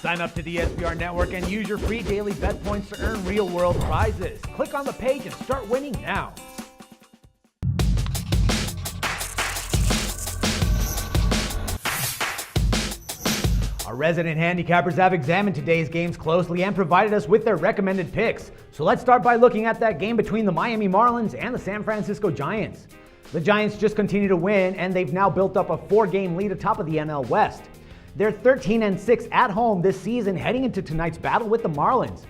Sign up to the SBR Network and use your free daily bet points to earn real-world prizes. Click on the page and start winning now. Our resident handicappers have examined today's games closely and provided us with their recommended picks. So let's start by looking at that game between the Miami Marlins and the San Francisco Giants. The Giants just continue to win, and they've now built up a 4-game lead atop of the NL West. They're 13-6 at home this season, heading into tonight's battle with the Marlins.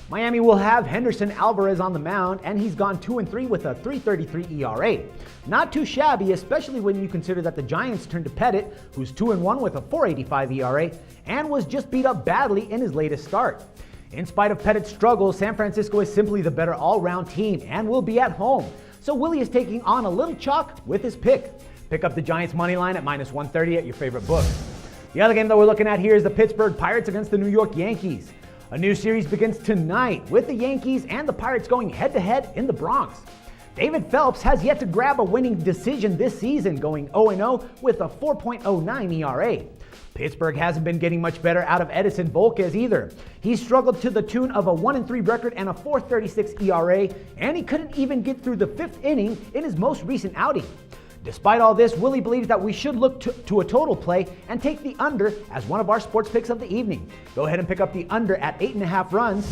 Miami will have Henderson Alvarez on the mound, and he's gone 2-3 with a 3.33 ERA. Not too shabby, especially when you consider that the Giants turned to Pettit, who's 2-1 with a 4.85 ERA, and was just beat up badly in his latest start. In spite of Pettit's struggles, San Francisco is simply the better all-round team and will be at home. So Willie is taking on a little chalk with his pick. Pick up the Giants money line at -130 at your favorite book. The other game that we're looking at here is the Pittsburgh Pirates against the New York Yankees. A new series begins tonight with the Yankees and the Pirates going head-to-head in the Bronx. David Phelps has yet to grab a winning decision this season, going 0-0 with a 4.09 ERA. Pittsburgh hasn't been getting much better out of Edinson Volquez either. He struggled to the tune of a 1-3 record and a 4.36 ERA, and he couldn't even get through the 5th inning in his most recent outing. Despite all this, Willie believes that we should look to a total play and take the under as one of our sports picks of the evening. Go ahead and pick up the under at 8.5 runs.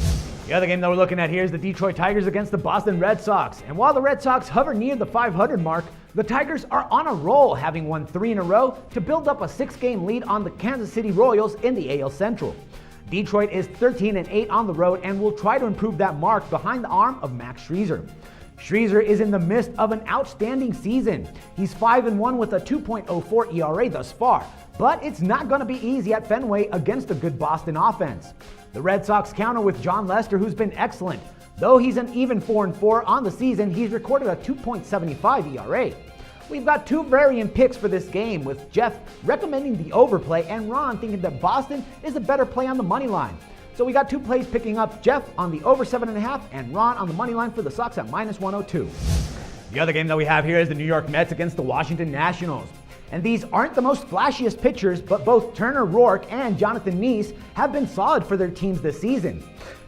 The other game that we're looking at here is the Detroit Tigers against the Boston Red Sox. And while the Red Sox hover near the 500 mark, the Tigers are on a roll, having won 3 in a row to build up a 6-game lead on the Kansas City Royals in the AL Central. Detroit is 13-8 on the road and will try to improve that mark behind the arm of Max Scherzer. Scherzer is in the midst of an outstanding season. He's 5-1 with a 2.04 ERA thus far, but it's not going to be easy at Fenway against a good Boston offense. The Red Sox counter with John Lester, who's been excellent. Though he's an even 4-4 on the season, he's recorded a 2.75 ERA. We've got 2 variant picks for this game, with Jeff recommending the overplay and Ron thinking that Boston is a better play on the money line. So we got 2 plays picking up, Jeff on the over 7.5 and Ron on the money line for the Sox at -102. The other game that we have here is the New York Mets against the Washington Nationals. And these aren't the most flashiest pitchers, but both Turner Rourke and Jonathan Neese have been solid for their teams this season.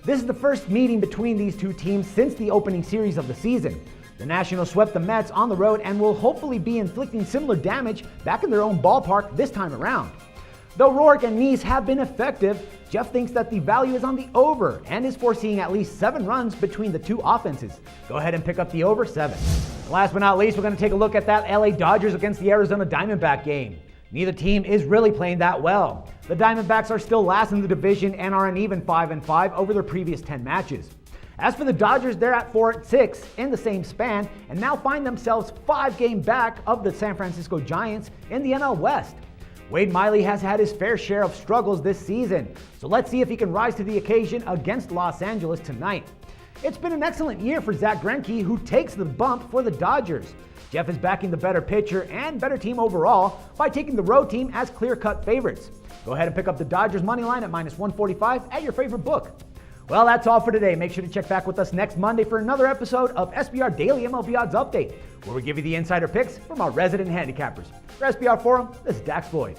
This is the first meeting between these two teams since the opening series of the season. The Nationals swept the Mets on the road and will hopefully be inflicting similar damage back in their own ballpark this time around. Though Rourke and Neese have been effective, Jeff thinks that the value is on the over and is foreseeing at least 7 runs between the two offenses. Go ahead and pick up the over 7. Last but not least, we're going to take a look at that LA Dodgers against the Arizona Diamondback game. Neither team is really playing that well. The Diamondbacks are still last in the division and are an even 5-5 over their previous 10 matches. As for the Dodgers, they're at 4-6 in the same span and now find themselves 5 games back of the San Francisco Giants in the NL West. Wade Miley has had his fair share of struggles this season, so let's see if he can rise to the occasion against Los Angeles tonight. It's been an excellent year for Zach Greinke, who takes the bump for the Dodgers. Jeff is backing the better pitcher and better team overall by taking the road team as clear-cut favorites. Go ahead and pick up the Dodgers money line at -145 at your favorite book. Well, that's all for today. Make sure to check back with us next Monday for another episode of SBR Daily MLB Odds Update, where we give you the insider picks from our resident handicappers. For SBR Forum, this is Dax Floyd.